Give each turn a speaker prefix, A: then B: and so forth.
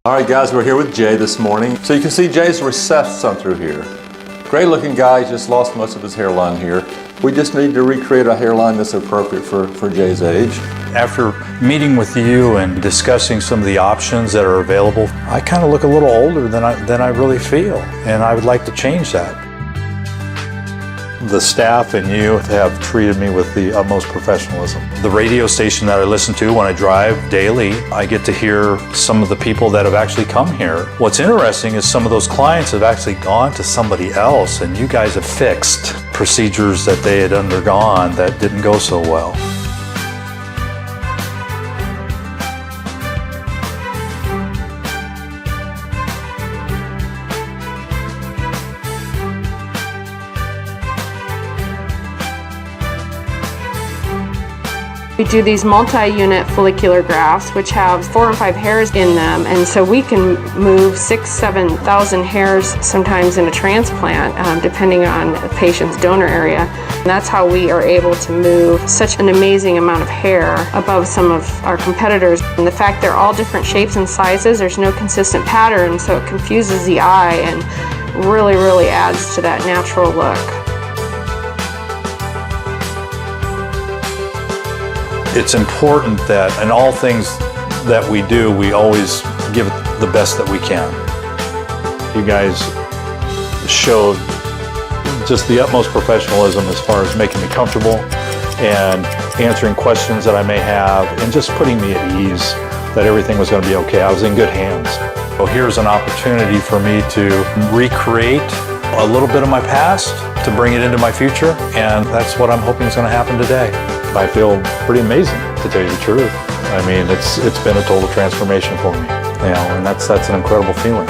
A: All right guys, we're here with Jay this morning. So you can see Jay's recessed some through here. Great looking guy, just lost most of his hairline here. We just need to recreate a hairline that's appropriate for Jay's age.
B: After meeting with you and discussing some of the options that are available, I kind of look a little older than I really feel, and I would like to change that. The staff and you have treated me with the utmost professionalism. The radio station that I listen to when I drive daily, I get to hear some of the people that have actually come here. What's interesting is some of those clients have actually gone to somebody else, and you guys have fixed procedures that they had undergone that didn't go so well.
C: We do these multi-unit follicular grafts, which have 4 and 5 hairs in them, and so we can move 6,000–7,000 hairs sometimes in a transplant, depending on the patient's donor area. And that's how we are able to move such an amazing amount of hair above some of our competitors. And the fact they're all different shapes and sizes, there's no consistent pattern, so it confuses the eye and really adds to that natural look.
B: It's important that in all things that we do, we always give it the best that we can. You guys showed just the utmost professionalism as far as making me comfortable and answering questions that I may have and just putting me at ease that everything was going to be okay. I was in good hands. So here's an opportunity for me to recreate a little bit of my past, to bring it into my future, and that's what I'm hoping is going to happen today. I feel pretty amazing, to tell you the truth. I mean, it's been a total transformation for me, and that's an incredible feeling.